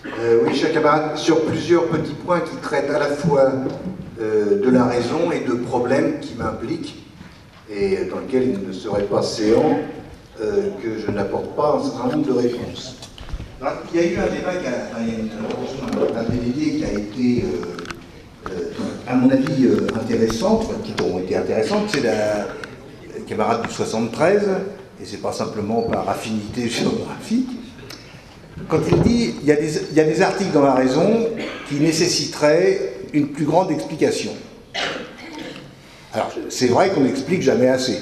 Oui, cher camarade, sur plusieurs petits points qui traitent à la fois de la raison et de problèmes qui m'impliquent et dans lesquels il ne serait pas séant que je n'apporte pas un certain nombre de réponses. Alors, il y a eu un débat, il y a un DVD qui a été, à mon avis, intéressante, qui ont été intéressantes, c'est la camarade du 73, et c'est pas simplement par affinité géographique. Quand il dit il y a des articles dans La Raison qui nécessiteraient une plus grande explication. Alors, c'est vrai qu'on n'explique jamais assez.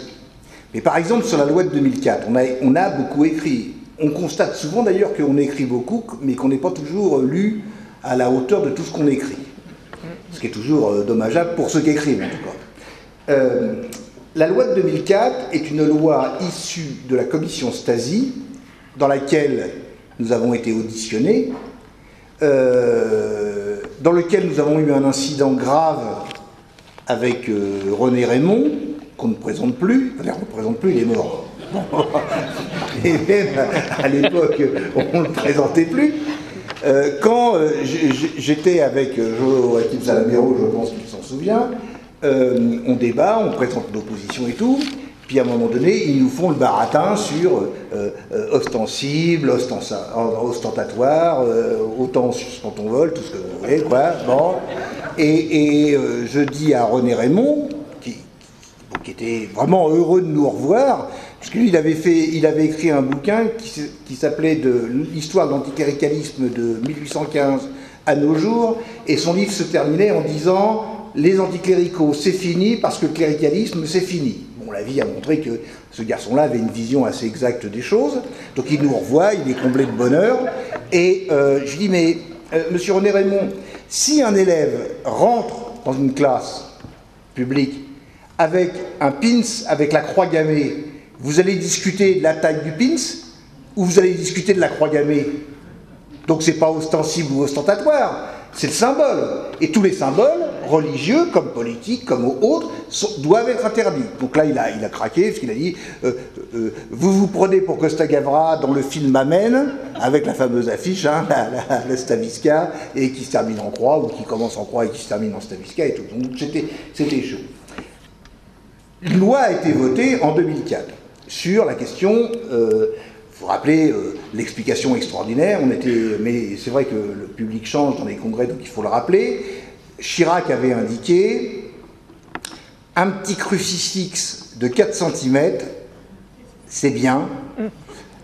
Mais par exemple, sur la loi de 2004, on a beaucoup écrit. On constate souvent d'ailleurs qu'on écrit beaucoup, mais qu'on n'est pas toujours lu à la hauteur de tout ce qu'on écrit. Ce qui est toujours dommageable pour ceux qui écrivent, en tout cas. La loi de 2004 est une loi issue de la commission Stasi, dans laquelle nous avons été auditionnés, dans lequel nous avons eu un incident grave avec René Raymond, qu'on ne présente plus, enfin, on ne présente plus, il est mort. Et même à l'époque, on ne le présentait plus. Quand j'étais avec Joachim Salamero, je pense qu'il s'en souvient, on débat, on présente l'opposition et tout, puis à un moment donné, ils nous font le baratin sur ostensible, ostentatoire, autant quand on vole, tout ce que vous voulez, quoi. Bon. Et je dis à René Raymond, qui était vraiment heureux de nous revoir, parce que lui, il avait écrit un bouquin qui s'appelait l'histoire de l'anticléricalisme de 1815 à nos jours, et son livre se terminait en disant « Les anticléricaux, c'est fini, parce que le cléricalisme, c'est fini ». Bon, la vie a montré que ce garçon-là avait une vision assez exacte des choses, donc il nous revoit, il est comblé de bonheur, et je lui dis « Mais, monsieur René Raymond, si un élève rentre dans une classe publique avec un pins avec la croix gammée, vous allez discuter de la taille du pins ou vous allez discuter de la croix gammée? Donc c'est pas ostensible ou ostentatoire, c'est le symbole. Et tous les symboles, religieux comme politiques, comme autres, doivent être interdits. Donc là, il a craqué, parce qu'il a dit vous vous prenez pour Costa Gavra dans le film Amen, avec la fameuse affiche, hein, la Stavisca, et qui se termine en croix, ou qui commence en croix et qui se termine en Stavisca, et tout. Donc c'était chaud. Une loi a été votée en 2004 sur la question, il faut rappeler l'explication extraordinaire, mais c'est vrai que le public change dans les congrès, donc il faut le rappeler. Chirac avait indiqué un petit crucifix de 4 cm, c'est bien,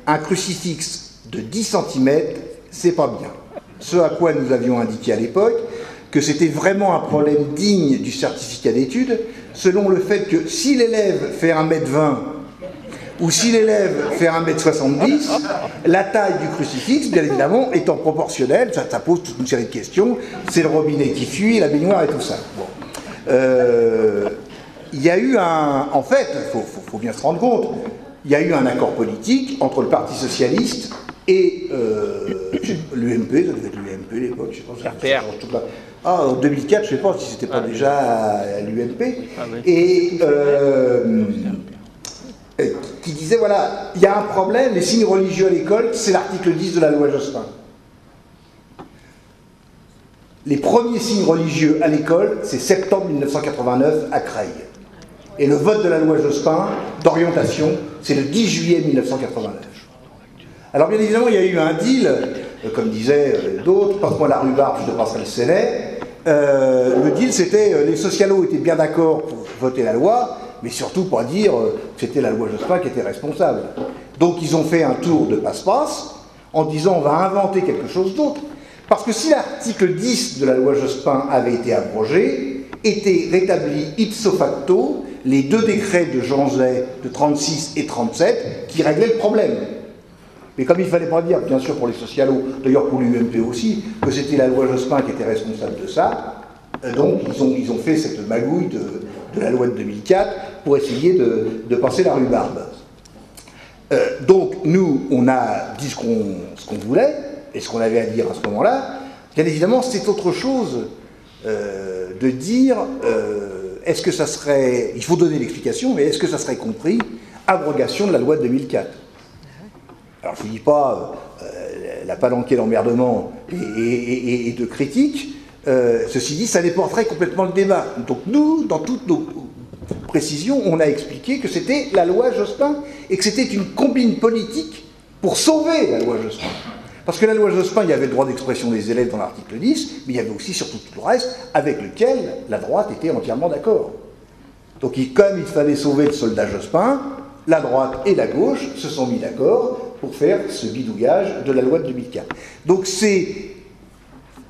un crucifix de 10 cm, c'est pas bien. Ce à quoi nous avions indiqué à l'époque, que c'était vraiment un problème digne du certificat d'études, selon le fait que si l'élève fait 1,20 m ou si l'élève fait 1,70 m, la taille du crucifix, bien évidemment, étant proportionnelle, ça pose toute une série de questions, c'est le robinet qui fuit, la baignoire et tout ça. Bon. Il y a eu en fait, il faut bien se rendre compte, il y a eu un accord politique entre le Parti Socialiste et l'UMP, ça devait être l'UMP à l'époque, je sais pas. RPR. En 2004, je ne sais pas si c'était pas déjà à l'UMP. Ah, oui. Et qui disait, voilà, il y a un problème, les signes religieux à l'école, c'est l'article 10 de la loi Jospin. Les premiers signes religieux à l'école, c'est septembre 1989 à Creil. Et le vote de la loi Jospin d'orientation, c'est le 10 juillet 1989. Alors bien évidemment, il y a eu un deal, comme disaient d'autres, passe-moi la rhubarbe, je te passerai le Sénat. Le deal, c'était, les socialos étaient bien d'accord pour voter la loi, mais surtout pour dire que c'était la loi Jospin qui était responsable. Donc ils ont fait un tour de passe-passe, en disant on va inventer quelque chose d'autre. Parce que si l'article 10 de la loi Jospin avait été abrogé, étaient rétablis ipso facto les 2 décrets de Jean Zay de 36 et 37 qui réglaient le problème. Mais comme il ne fallait pas dire, bien sûr pour les socialos, d'ailleurs pour l'UMP aussi, que c'était la loi Jospin qui était responsable de ça, donc ils ont fait cette magouille de la loi de 2004 pour essayer de passer la rhubarbe. Donc nous, on a dit ce qu'on voulait, et ce qu'on avait à dire à ce moment-là. Bien évidemment, c'est autre chose de dire, est-ce que ça serait, il faut donner l'explication, mais est-ce que ça serait compris abrogation de la loi de 2004 ? Alors je ne dis pas la palanquée d'emmerdement et de critique. Ceci dit, ça déporterait complètement le débat. Donc nous, dans toutes nos précisions, on a expliqué que c'était la loi Jospin et que c'était une combine politique pour sauver la loi Jospin. Parce que la loi Jospin, il y avait le droit d'expression des élèves dans l'article 10, mais il y avait aussi surtout tout le reste avec lequel la droite était entièrement d'accord. Donc comme il fallait sauver le soldat Jospin, la droite et la gauche se sont mis d'accord pour faire ce bidouillage de la loi de 2004. Donc c'est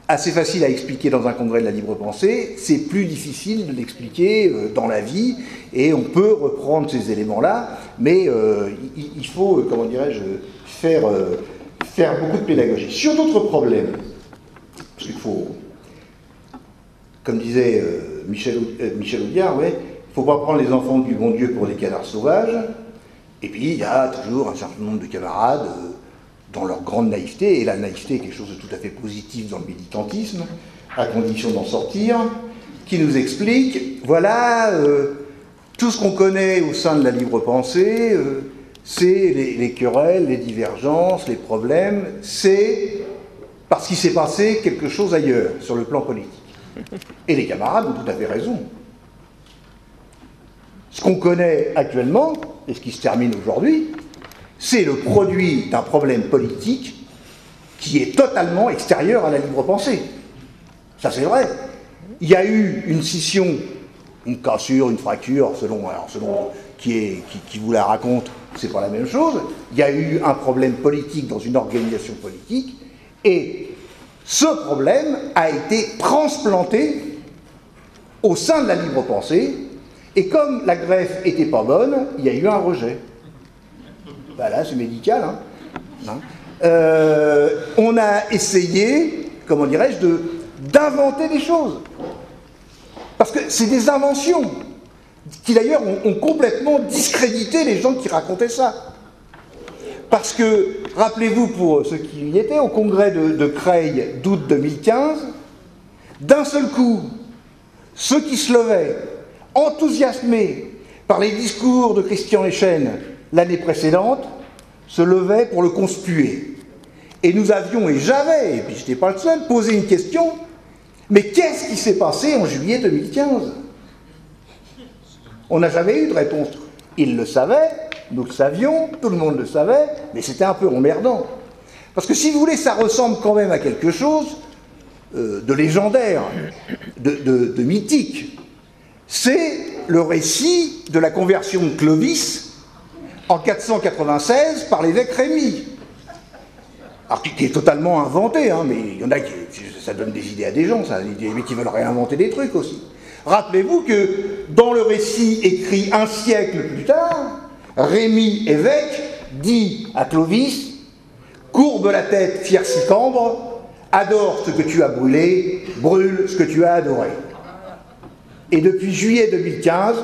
assez facile à expliquer dans un congrès de la libre pensée, c'est plus difficile de l'expliquer dans la vie, et on peut reprendre ces éléments-là, mais il faut, comment dirais-je, faire beaucoup de pédagogie. Sur d'autres problèmes, parce qu'il faut, comme disait Michel Audiard, ouais, il ne faut pas prendre les enfants du bon Dieu pour des canards sauvages, et puis il y a toujours un certain nombre de camarades dans leur grande naïveté, et la naïveté est quelque chose de tout à fait positif dans le militantisme, à condition d'en sortir, qui nous expliquent, voilà, tout ce qu'on connaît au sein de la libre pensée, c'est les querelles, les divergences, les problèmes, c'est parce qu'il s'est passé quelque chose ailleurs, sur le plan politique. Et les camarades ont tout à fait raison. Ce qu'on connaît actuellement, et ce qui se termine aujourd'hui, c'est le produit d'un problème politique qui est totalement extérieur à la libre pensée. Ça, c'est vrai. Il y a eu une scission, une cassure, une fracture, selon qui vous la raconte, c'est pas la même chose. Il y a eu un problème politique dans une organisation politique, et ce problème a été transplanté au sein de la libre pensée, et comme la greffe était pas bonne, il y a eu un rejet. Ben là, c'est médical. On a essayé, comment dirais-je, d'inventer des choses. Parce que c'est des inventions qui d'ailleurs ont complètement discrédité les gens qui racontaient ça. Parce que, rappelez-vous, pour ceux qui y étaient, au congrès de Creil d'août 2015, d'un seul coup, ceux qui se levaient, enthousiasmés par les discours de Christian Echenne l'année précédente, se levaient pour le conspuer. Et nous avions, et j'avais, et puis je n'étais pas le seul, posé une question, mais qu'est-ce qui s'est passé en juillet 2015 ? On n'a jamais eu de réponse. Ils le savaient, nous le savions, tout le monde le savait, mais c'était un peu emmerdant. Parce que si vous voulez, ça ressemble quand même à quelque chose de légendaire, de mythique. C'est le récit de la conversion de Clovis en 496 par l'évêque Rémy. Alors, qui est totalement inventé, hein, mais il y en a qui... Ça donne des idées à des gens, ça, des mecs qui veulent réinventer des trucs aussi. Rappelez-vous que dans le récit écrit un siècle plus tard, Rémy, évêque, dit à Clovis « Courbe la tête, fier Sicambre, adore ce que tu as brûlé, brûle ce que tu as adoré. » Et depuis juillet 2015,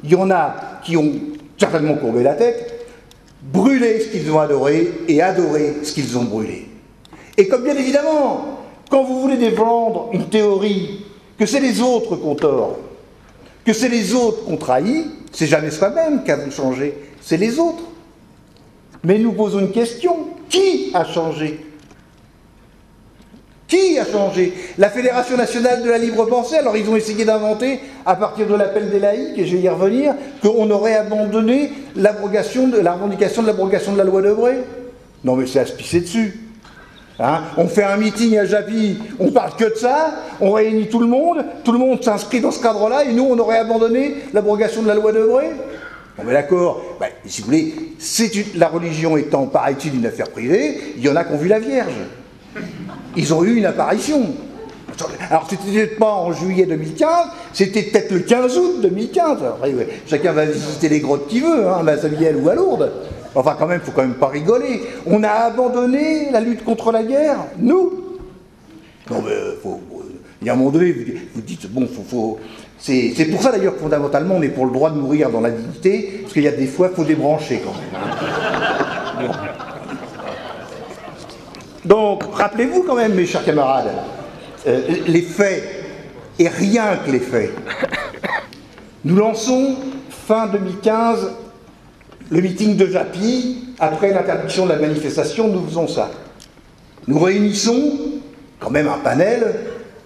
il y en a qui ont certainement courbé la tête, brûlé ce qu'ils ont adoré et adoré ce qu'ils ont brûlé. Et comme bien évidemment, quand vous voulez défendre une théorie que c'est les autres qu'on tord, que c'est les autres qu'on trahit, c'est jamais soi-même qui a changé, c'est les autres. Mais nous posons une question, qui a changé ? Qui a changé ? La Fédération nationale de la libre pensée, alors ils ont essayé d'inventer, à partir de l'appel des laïcs, et je vais y revenir, qu'on aurait abandonné la revendication de l'abrogation de la loi Debré. Non mais c'est à se pisser dessus. Hein, on fait un meeting à Japy, on parle que de ça, on réunit tout le monde s'inscrit dans ce cadre-là, et nous on aurait abandonné l'abrogation de la loi Debré. Bon mais d'accord, ben, si vous voulez, la religion étant, paraît-il, une affaire privée, il y en a qui ont vu la Vierge. Ils ont eu une apparition. Alors c'était peut-être pas en juillet 2015, c'était peut-être le 15 août 2015. Alors, ouais, chacun va visiter les grottes qu'il veut, hein, à Mazamiel ou à Lourdes. Enfin quand même, faut quand même pas rigoler. On a abandonné la lutte contre la guerre, nous. Non mais il y a un moment donné, vous dites, bon, c'est pour ça d'ailleurs que fondamentalement on est pour le droit de mourir dans la dignité, parce qu'il y a des fois, il faut débrancher quand même. Bon. Donc, rappelez-vous quand même, mes chers camarades, les faits, et rien que les faits. Nous lançons, fin 2015, le meeting de Japy. Après l'interdiction de la manifestation, nous faisons ça. nous réunissons quand même un panel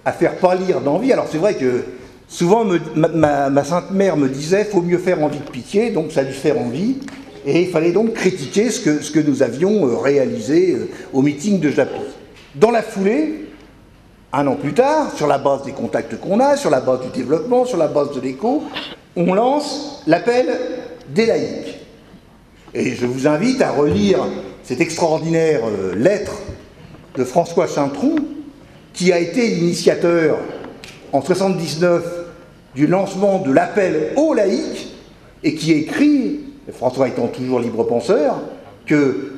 à faire pâlir d'envie. Alors c'est vrai que souvent ma sainte mère me disait « faut mieux faire envie que pitié », donc ça lui faire envie, et il fallait donc critiquer ce que nous avions réalisé au meeting de Japy. Dans la foulée, un an plus tard, sur la base des contacts qu'on a, sur la base du développement, sur la base de l'écho, on lance l'appel des laïcs. Et je vous invite à relire cette extraordinaire lettre de François Saintron, qui a été l'initiateur en 1979 du lancement de l'appel aux laïcs, et qui écrit, François étant toujours libre penseur, que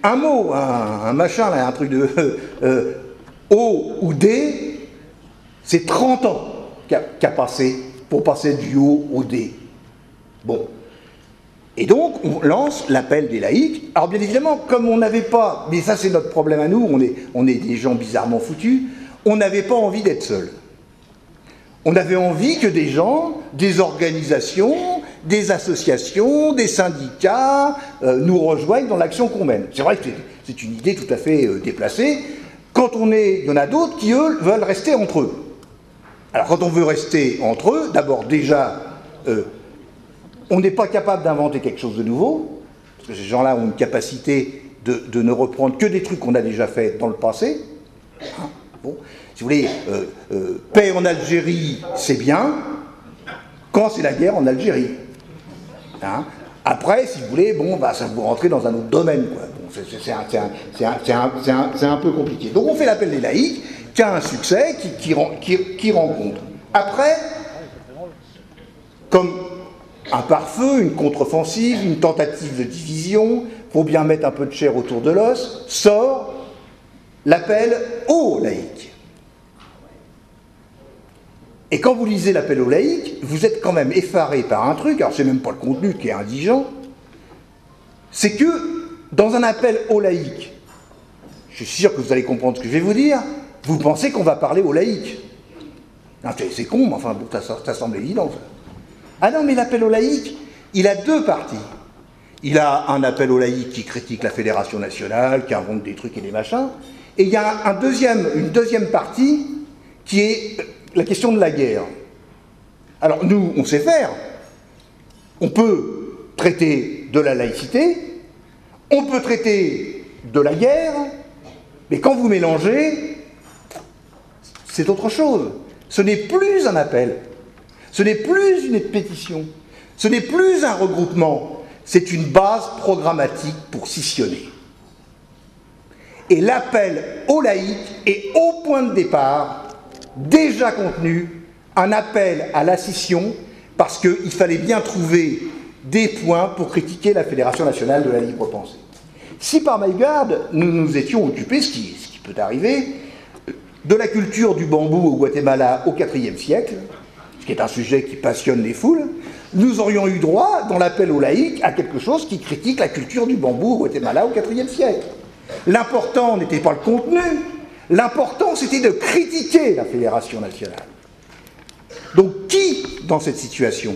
un mot, un machin, là, un truc de O ou D, c'est 30 ans qu'a passé pour passer du O au D. Bon. Et donc, on lance l'appel des laïcs. Alors, bien évidemment, comme on n'avait pas, mais ça c'est notre problème à nous, on est des gens bizarrement foutus, on n'avait pas envie d'être seuls. On avait envie que des gens, des organisations, des associations, des syndicats nous rejoignent dans l'action qu'on mène. C'est vrai que c'est une idée tout à fait déplacée. Quand il y en a d'autres qui, eux, veulent rester entre eux. Alors, quand on veut rester entre eux, d'abord, déjà, on n'est pas capable d'inventer quelque chose de nouveau, parce que ces gens-là ont une capacité de ne reprendre que des trucs qu'on a déjà fait dans le passé. Hein, bon. Si vous voulez, paix en Algérie, c'est bien, quand c'est la guerre en Algérie. Hein. Après, si vous voulez, bon, bah, ça vous rentrez dans un autre domaine, quoi. Bon, c'est un peu compliqué. Donc on fait l'appel des laïcs, qui a un succès, qui rencontre. Après, comme un pare-feu, une contre-offensive, une tentative de division, faut bien mettre un peu de chair autour de l'os, sort l'appel aux laïcs. Et quand vous lisez l'appel aux laïcs, vous êtes quand même effaré par un truc, alors c'est même pas le contenu qui est indigent, c'est que dans un appel aux laïcs, je suis sûr que vous allez comprendre ce que je vais vous dire, vous pensez qu'on va parler aux laïcs. C'est con, mais enfin, bon, ça semble évident. Ah non, mais l'appel aux laïcs, il a deux parties. Il a un appel aux laïcs qui critique la Fédération nationale, qui invente des trucs et des machins, et il y a une deuxième partie qui est la question de la guerre. Alors nous, on sait faire. On peut traiter de la laïcité, on peut traiter de la guerre, mais quand vous mélangez, c'est autre chose. Ce n'est plus un appel, ce n'est plus une pétition, ce n'est plus un regroupement, c'est une base programmatique pour scissionner. Et l'appel aux laïcs est au point de départ déjà contenu un appel à la scission parce qu'il fallait bien trouver des points pour critiquer la Fédération nationale de la libre pensée. Si par mégarde nous nous étions occupés, ce qui peut arriver, de la culture du bambou au Guatemala au IVe siècle, ce qui est un sujet qui passionne les foules, nous aurions eu droit, dans l'appel aux laïcs, à quelque chose qui critique la culture du bambou au Guatemala au IVe siècle. L'important n'était pas le contenu, l'important c'était de critiquer la Fédération nationale. Donc qui, dans cette situation,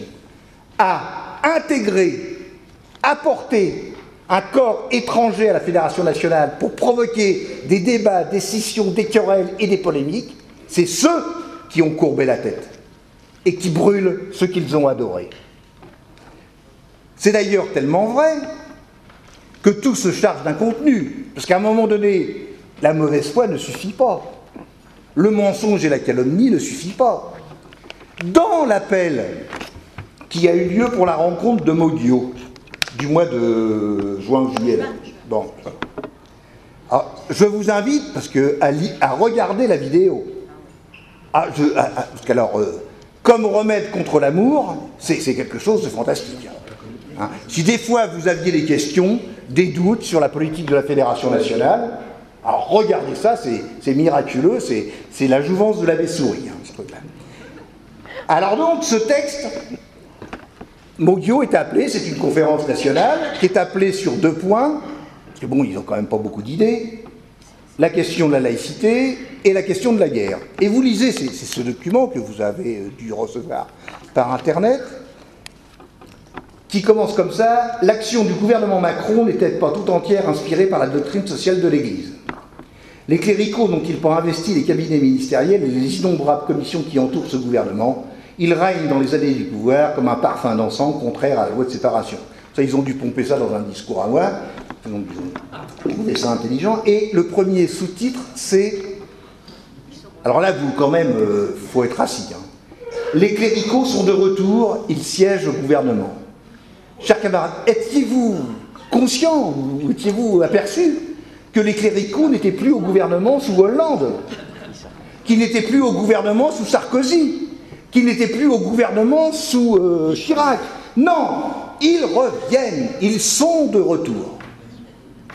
a intégré, apporté un corps étranger à la Fédération nationale pour provoquer des débats, des scissions, des querelles et des polémiques? C'est ceux qui ont courbé la tête et qui brûlent ceux qu'ils ont adorés. C'est d'ailleurs tellement vrai que tout se charge d'un contenu, parce qu'à un moment donné, la mauvaise foi ne suffit pas. Le mensonge et la calomnie ne suffisent pas. Dans l'appel qui a eu lieu pour la rencontre de Mogio, du mois de juin-juillet, bon. Alors, je vous invite à regarder la vidéo. Parce qu'alors, comme remède contre l'amour, c'est quelque chose de fantastique. Hein. Si des fois vous aviez des questions, des doutes sur la politique de la Fédération nationale, alors regardez ça, c'est miraculeux, c'est la jouvence de l'abbé Souris, hein, ce truc-là. Alors donc, ce texte, Mogio est appelé, c'est une conférence nationale, qui est appelée sur 2 points, parce que bon, ils n'ont quand même pas beaucoup d'idées, la question de la laïcité et la question de la guerre. Et vous lisez, c'est ce document que vous avez dû recevoir par Internet. qui commence comme ça: l'action du gouvernement Macron n'était pas tout entière inspirée par la doctrine sociale de l'Église. Les cléricaux dont il prend investi les cabinets ministériels et les innombrables commissions qui entourent ce gouvernement, ils règnent dans les allées du pouvoir comme un parfum d'encens contraire à la loi de séparation. Ça, ils ont dû pomper ça dans un discours à moi, ils ont trouvé ça intelligent. Et le premier sous-titre, c'est... Alors là, vous, quand même, faut être assis. Hein. Les cléricaux sont de retour, ils siègent au gouvernement. Chers camarades, étiez-vous conscients, ou étiez-vous aperçus que les cléricaux n'étaient plus au gouvernement sous Hollande, qu'ils n'étaient plus au gouvernement sous Sarkozy, qu'ils n'étaient plus au gouvernement sous Chirac? Non, ils reviennent, ils sont de retour.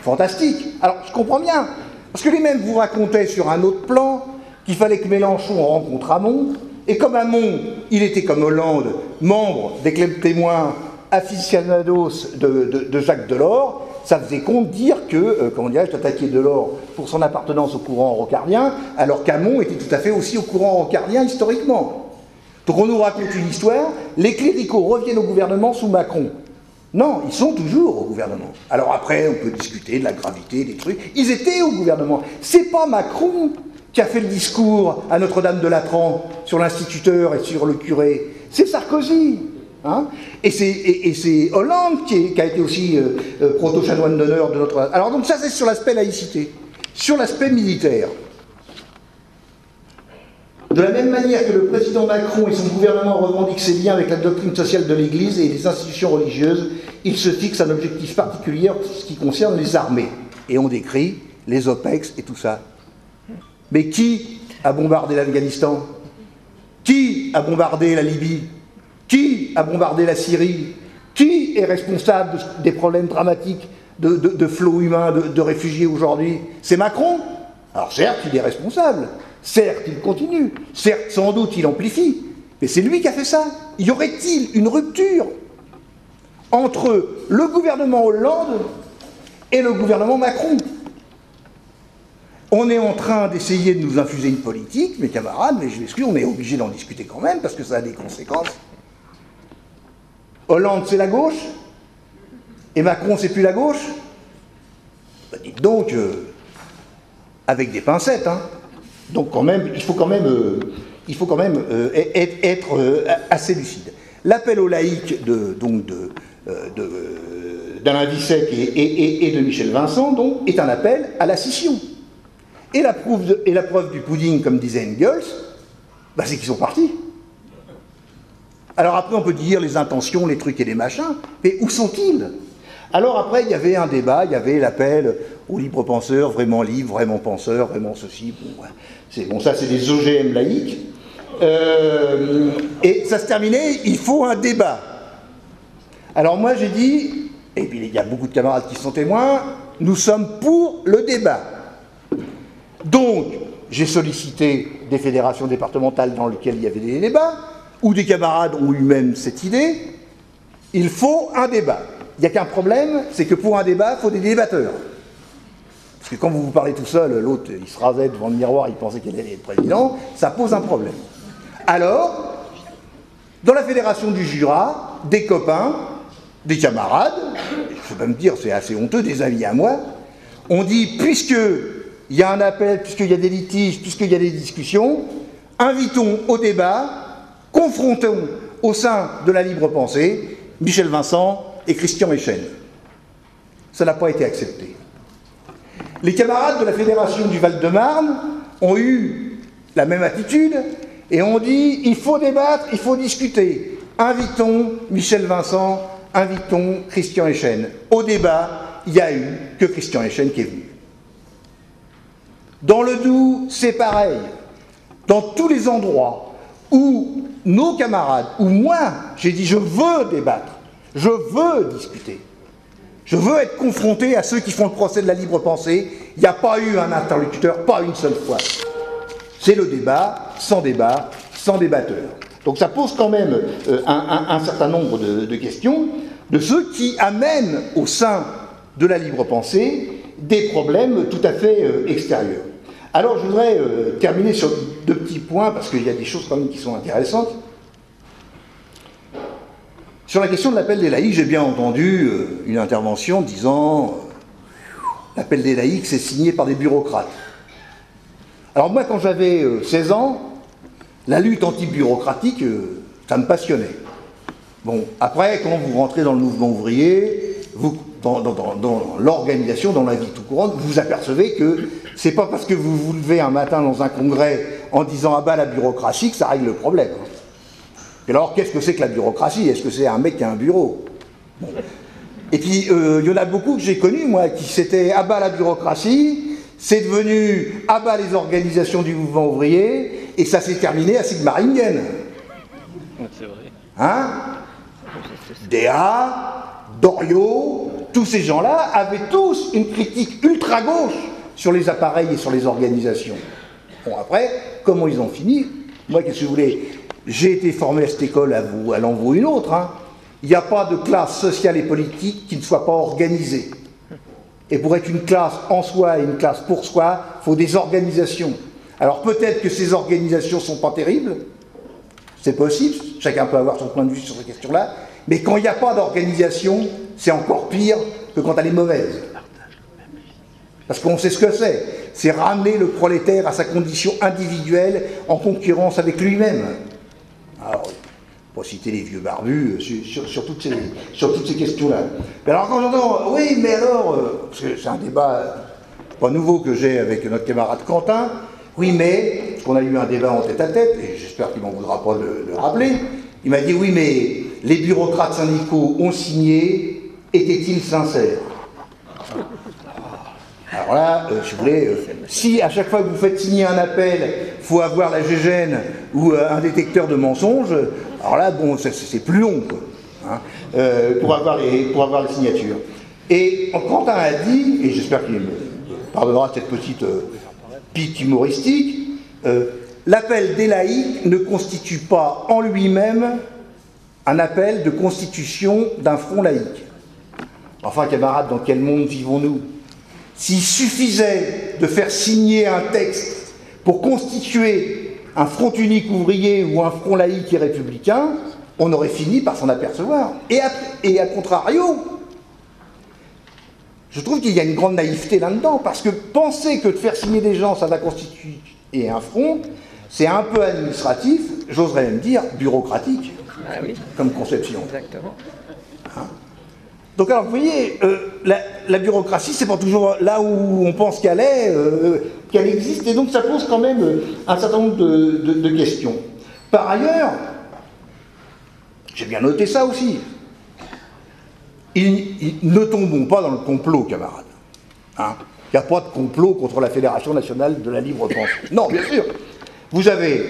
Fantastique. Alors, je comprends bien, parce que les mêmes vous racontaient sur un autre plan qu'il fallait que Mélenchon rencontre Hamon, et comme Hamon, il était comme Hollande, membre des clubs témoins aficionados de Jacques Delors, ça faisait compte dire que, comment dirais-je, attaquer Delors pour son appartenance au courant rocardien, alors qu'Hamon était tout à fait aussi au courant rocardien historiquement. Donc on nous raconte une histoire, les cléricaux reviennent au gouvernement sous Macron. Non, ils sont toujours au gouvernement. Alors après, on peut discuter de la gravité des trucs. Ils étaient au gouvernement. C'est pas Macron qui a fait le discours à Notre-Dame-de-Latran sur l'instituteur et sur le curé. C'est Sarkozy. Hein, et c'est Hollande qui a été aussi proto-chanoine d'honneur de notre... Alors donc ça c'est sur l'aspect laïcité. Sur l'aspect militaire. De la même manière que le président Macron et son gouvernement revendiquent ses liens avec la doctrine sociale de l'Église et les institutions religieuses, il se fixe un objectif particulier en ce qui concerne les armées. Et on décrit les OPEX et tout ça. Mais qui a bombardé l'Afghanistan? Qui a bombardé la Libye? Qui a bombardé la Syrie? Qui est responsable des problèmes dramatiques de flot humain, de réfugiés aujourd'hui? C'est Macron. Alors certes, il est responsable. Certes, il continue. Certes, sans doute, il amplifie. Mais c'est lui qui a fait ça. Y aurait-il une rupture entre le gouvernement Hollande et le gouvernement Macron? On est en train d'essayer de nous infuser une politique, mes camarades, mais je m'excuse, on est obligé d'en discuter quand même, parce que ça a des conséquences. Hollande, c'est la gauche, et Macron, c'est plus la gauche. Ben, dites donc, avec des pincettes, hein. Donc quand même, il faut quand même être assez lucide. L'appel aux laïcs d'Alain Vissec et de Michel Vincent, donc, est un appel à la scission. Et la preuve du pudding, comme disait Engels, bah, c'est qu'ils sont partis. Alors après, on peut dire les intentions, les trucs et les machins, mais où sont-ils? Alors après, il y avait un débat, il y avait l'appel aux libres penseurs, vraiment libres, vraiment penseurs, vraiment ceci. Bon, ça c'est des OGM laïques. Et ça se terminait, il faut un débat. Alors moi j'ai dit, et puis il y a beaucoup de camarades qui sont témoins, nous sommes pour le débat. Donc, j'ai sollicité des fédérations départementales dans lesquelles il y avait des débats, où des camarades ont eu même cette idée, il faut un débat. Il n'y a qu'un problème, c'est que pour un débat, il faut des débatteurs. Parce que quand vous vous parlez tout seul, l'autre, il se rasait devant le miroir, il pensait qu'il allait être président, ça pose un problème. Alors, dans la fédération du Jura, des copains, des camarades, je peux même dire, c'est assez honteux, des amis à moi, on dit, puisqu'il y a un appel, puisqu'il y a des litiges, puisqu'il y a des discussions, invitons au débat, confrontons au sein de la libre pensée Michel Vincent et Christian Echen. Ça n'a pas été accepté. Les camarades de la Fédération du Val-de-Marne ont eu la même attitude et ont dit il faut débattre, il faut discuter. Invitons Michel Vincent, invitons Christian Echen. Au débat, il n'y a eu que Christian Echen qui est venu. Dans le Doubs, c'est pareil. Dans tous les endroits où nos camarades, ou moi, j'ai dit je veux débattre, je veux discuter, je veux être confronté à ceux qui font le procès de la libre pensée, il n'y a pas eu un interlocuteur, pas une seule fois. C'est le débat, sans débatteur. Donc ça pose quand même un certain nombre de questions de ceux qui amènent au sein de la libre pensée des problèmes tout à fait extérieurs. Alors je voudrais terminer sur deux petits points, parce qu'il y a des choses quand même qui sont intéressantes. sur la question de l'appel des laïcs, j'ai bien entendu une intervention disant l'appel des laïcs, c'est signé par des bureaucrates. Alors moi, quand j'avais 16 ans, la lutte anti-bureaucratique, ça me passionnait. Bon, après, quand vous rentrez dans le mouvement ouvrier, vous, dans l'organisation, dans la vie tout courante, vous vous apercevez que c'est pas parce que vous vous levez un matin dans un congrès en disant « ah bah la bureaucratie » que ça règle le problème. Et alors, qu'est-ce que c'est que la bureaucratie? Est-ce que c'est un mec qui a un bureau? Bon. Et puis, il y en a beaucoup que j'ai connus, moi, qui s'étaient « ah bah la bureaucratie », c'est devenu « ah bah les organisations du mouvement ouvrier », et ça s'est terminé à Sigmaringen. C'est vrai. Hein? Déa, Doriot, tous ces gens-là avaient tous une critique ultra-gauche sur les appareils et sur les organisations. Bon, après, comment ils ont fini? Moi, qu'est-ce que vous voulez? J'ai été formé à cette école, à l'envoi une autre. Hein. Il n'y a pas de classe sociale et politique qui ne soit pas organisée. Et pour être une classe en soi et une classe pour soi, il faut des organisations. Alors peut-être que ces organisations ne sont pas terribles, c'est possible, chacun peut avoir son point de vue sur ces questions-là, mais quand il n'y a pas d'organisation, c'est encore pire que quand elle est mauvaise. Parce qu'on sait ce que c'est ramener le prolétaire à sa condition individuelle en concurrence avec lui-même. Alors, pour citer les vieux barbus sur toutes ces questions-là. Mais alors quand j'entends, oui, mais alors, parce que c'est un débat pas nouveau que j'ai avec notre camarade Quentin, oui, mais, parce qu'on a eu un débat en tête-à-tête, et j'espère qu'il ne m'en voudra pas de le rappeler, il m'a dit, oui, mais les bureaucrates syndicaux ont signé, étaient-ils sincères? Alors là, si vous voulez, si à chaque fois que vous faites signer un appel, il faut avoir la GGN ou un détecteur de mensonges, alors là, bon, c'est plus long, quoi, hein, pour avoir les signatures. Et Quentin a dit, et j'espère qu'il me pardonnera cette petite pique humoristique, l'appel des laïcs ne constitue pas en lui-même un appel de constitution d'un front laïque. Enfin, camarades, dans quel monde vivons-nous? S'il suffisait de faire signer un texte pour constituer un front unique ouvrier ou un front laïque et républicain, on aurait fini par s'en apercevoir. Et à contrario, je trouve qu'il y a une grande naïveté là-dedans, parce que penser que de faire signer des gens, ça va constituer un front, c'est un peu administratif, j'oserais même dire bureaucratique, ah oui, comme conception. exactement. Hein? Donc alors, vous voyez, la bureaucratie, c'est pas toujours là où on pense qu'elle est, qu'elle existe, et donc ça pose quand même un certain nombre de questions. Par ailleurs, j'ai bien noté ça aussi, ne tombons pas dans le complot, camarades. Hein? Il n'y a pas de complot contre la Fédération nationale de la libre pensée. Non, bien sûr. Vous avez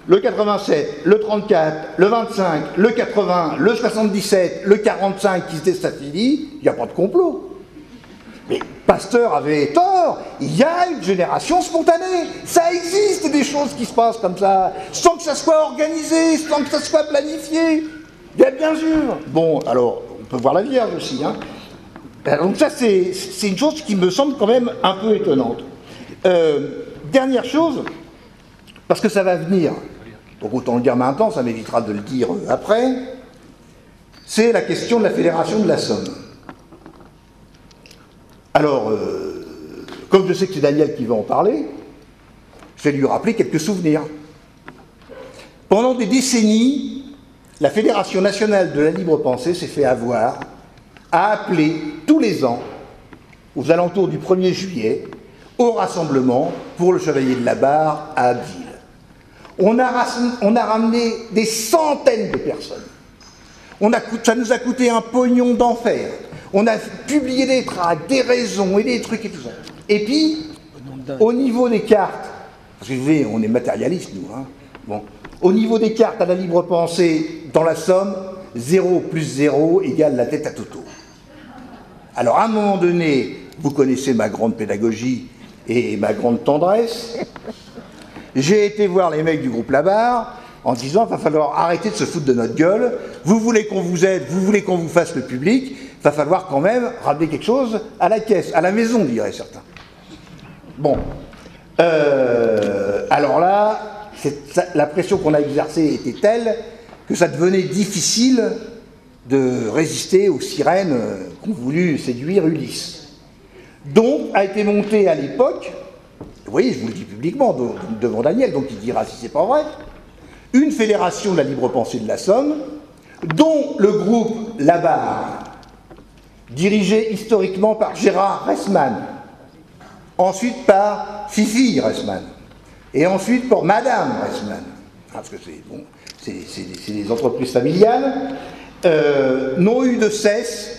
le 87, le 34, le 25, le 80, le 77, le 45 qui se déstabilisent, il n'y a pas de complot. Mais Pasteur avait tort, il y a une génération spontanée. Ça existe des choses qui se passent comme ça, sans que ça soit organisé, sans que ça soit planifié. Bien sûr. Bon, alors, on peut voir la Vierge aussi, hein. Donc ça, c'est une chose qui me semble quand même un peu étonnante. Dernière chose, parce que ça va venir, donc autant le dire maintenant, ça m'évitera de le dire après, c'est la question de la Fédération de la Somme. Alors, comme je sais que c'est Daniel qui va en parler, je vais lui rappeler quelques souvenirs. Pendant des décennies, la Fédération nationale de la libre pensée s'est fait avoir à appeler tous les ans, aux alentours du 1er juillet, au rassemblement pour le Chevalier de la Barre à Abbeville. On a ramené des centaines de personnes. Ça nous a coûté un pognon d'enfer. On a publié des tracts, des raisons et des trucs et tout ça. Et puis, au niveau des cartes, parce que vous voyez, on est matérialistes, nous, hein, bon, au niveau des cartes à la libre pensée, dans la Somme, 0 plus 0 égale la tête à Toto. Alors, à un moment donné, vous connaissez ma grande pédagogie et ma grande tendresse, j'ai été voir les mecs du groupe Labarre en disant il va falloir arrêter de se foutre de notre gueule, vous voulez qu'on vous aide, vous voulez qu'on vous fasse le public, il va falloir quand même ramener quelque chose à la caisse, à la maison, diraient certains. Bon. Alors là, la pression qu'on a exercée était telle que ça devenait difficile de résister aux sirènes qu'ont voulu séduire Ulysse. Donc a été montée à l'époque, vous voyez, je vous le dis publiquement devant Daniel, donc il dira si c'est pas vrai, une fédération de la libre pensée de la Somme, dont le groupe Labarre, dirigé historiquement par Gérard Reisman, ensuite par Fifi Reisman, et ensuite par Madame Reisman, parce que c'est des entreprises familiales, n'ont eu de cesse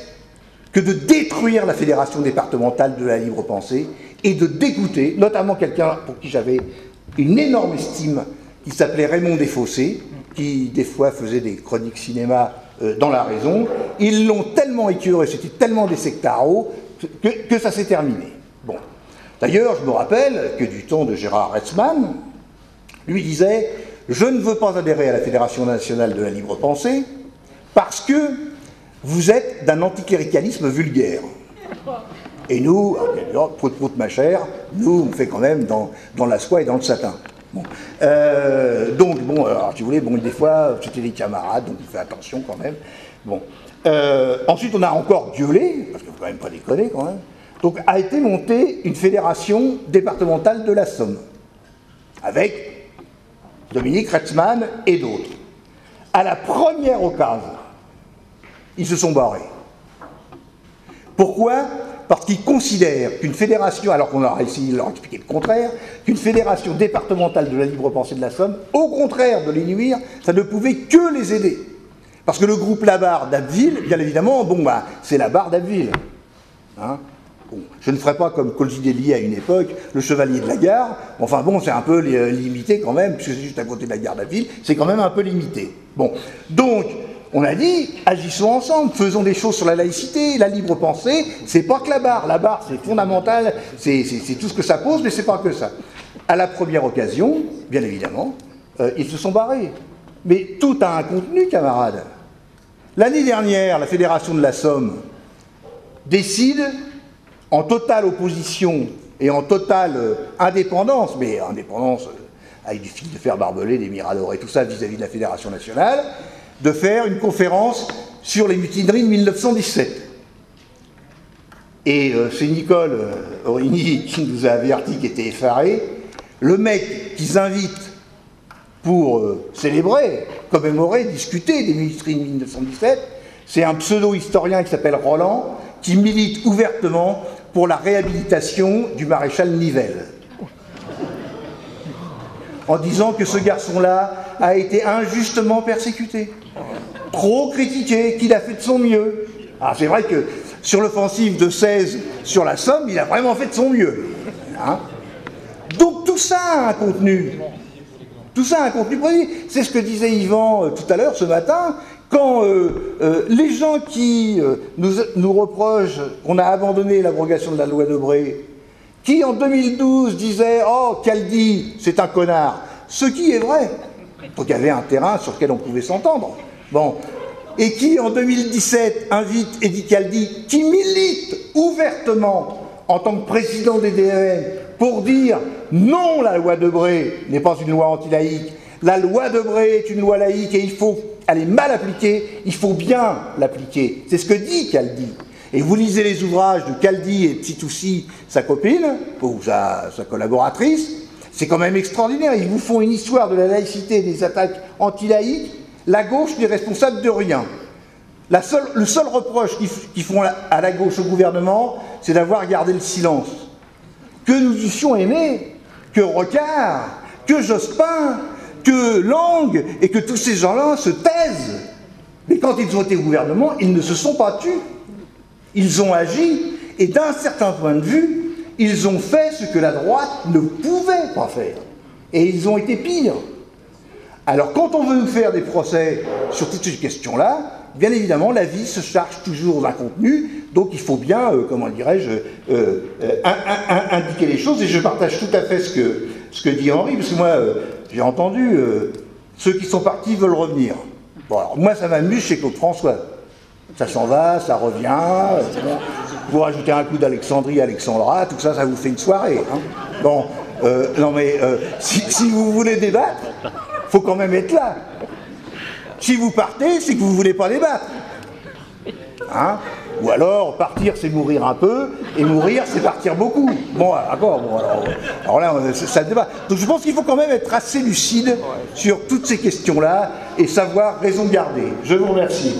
que de détruire la fédération départementale de la libre pensée et de dégoûter, notamment quelqu'un pour qui j'avais une énorme estime, qui s'appelait Raymond Desfossés, qui des fois faisait des chroniques cinéma dans La Raison. Ils l'ont tellement écœuré, c'était tellement des sectaros, que ça s'est terminé. Bon. D'ailleurs, je me rappelle que du temps de Gérard Reisman, lui disait « Je ne veux pas adhérer à la Fédération nationale de la libre pensée parce que vous êtes d'un anticléricalisme vulgaire. » Et nous, prout ma chère, nous, on fait quand même dans la soie et dans le satin. Bon. Donc, bon, alors, si vous voulez, bon, des fois, c'était des camarades, donc on fait attention quand même. Bon. Ensuite, on a encore gueulé, parce qu'il ne faut quand même pas déconner quand même. Donc, a été montée une fédération départementale de la Somme, avec Dominique Retzmann et d'autres. À la première occasion, ils se sont barrés. Pourquoi ? Parce qu'ils considèrent qu'une fédération, alors qu'on a essayé de leur expliquer le contraire, qu'une fédération départementale de la libre pensée de la Somme, au contraire de les nuire, ça ne pouvait que les aider. Parce que le groupe Labarre d'Abbeville, bien évidemment, bon, bah, c'est Labarre d'Abbeville. Hein, bon, je ne ferai pas comme Colgidelli à une époque, le chevalier de la gare. Enfin bon, c'est un peu limité quand même, puisque c'est juste à côté de la gare d'Abbeville, c'est quand même un peu limité. Bon, donc, on a dit, agissons ensemble, faisons des choses sur la laïcité, la libre pensée, c'est pas que la barre. La barre, c'est fondamental, c'est tout ce que ça pose, mais c'est pas que ça. À la première occasion, bien évidemment, ils se sont barrés. Mais tout a un contenu, camarades. L'année dernière, la Fédération de la Somme décide, en totale opposition et en totale indépendance, mais indépendance avec du fil de fer barbelé, des miradors et tout ça vis-à-vis de la Fédération nationale, de faire une conférence sur les mutineries de 1917. Et c'est Nicole Origny qui nous a averti, qui était effaré. Le mec qu'ils invitent pour célébrer, commémorer, discuter des mutineries de 1917, c'est un pseudo-historien qui s'appelle Roland, qui milite ouvertement pour la réhabilitation du maréchal Nivelle, en disant que ce garçon-là a été injustement persécuté, trop critiqué, qu'il a fait de son mieux. Alors c'est vrai que sur l'offensive de 16 sur la Somme, il a vraiment fait de son mieux. Hein, donc tout ça a un contenu. Tout ça a un contenu précis. C'est ce que disait Yvan tout à l'heure, ce matin, quand les gens qui nous reprochent qu'on a abandonné l'abrogation de la loi Debré, qui en 2012 disaient « Oh, Caldi, c'est un connard », ce qui est vrai. Donc il y avait un terrain sur lequel on pouvait s'entendre. Bon. Et qui, en 2017, invite Eddy Caldi, qui milite ouvertement en tant que président des DEN, pour dire « Non, la loi Debré n'est pas une loi anti-laïque. La loi Debré est une loi laïque et elle est mal appliquée, il faut bien l'appliquer. » C'est ce que dit Caldi. Et vous lisez les ouvrages de Caldi et Tsitoussi, sa copine, ou sa collaboratrice, c'est quand même extraordinaire. Ils vous font une histoire de la laïcité et des attaques anti-laïques. La gauche n'est responsable de rien. Le seul reproche qu'ils font à la gauche, au gouvernement, c'est d'avoir gardé le silence. Que nous eussions aimé, que Rocard, que Jospin, que Lang, et que tous ces gens-là se taisent. Mais quand ils ont été au gouvernement, ils ne se sont pas tus. Ils ont agi, et d'un certain point de vue, ils ont fait ce que la droite ne pouvait pas faire. Et ils ont été pires. Alors, quand on veut nous faire des procès sur toutes ces questions-là, bien évidemment, la vie se charge toujours d'un contenu, donc il faut bien, comment dirais-je, indiquer les choses, et je partage tout à fait ce que dit Henri, parce que moi, j'ai entendu, ceux qui sont partis veulent revenir. Bon, alors, moi, ça m'amuse chez Claude François. Ça s'en va, ça revient, vous rajoutez un coup d'Alexandrie, Alexandra, tout ça, ça vous fait une soirée. Hein. Bon, non mais, si vous voulez débattre, faut quand même être là. Si vous partez, c'est que vous ne voulez pas débattre. Hein? Ou alors, partir, c'est mourir un peu, et mourir, c'est partir beaucoup. Bon, d'accord, bon, alors là, ça débat. Donc je pense qu'il faut quand même être assez lucide sur toutes ces questions-là, et savoir raison garder. Je vous remercie.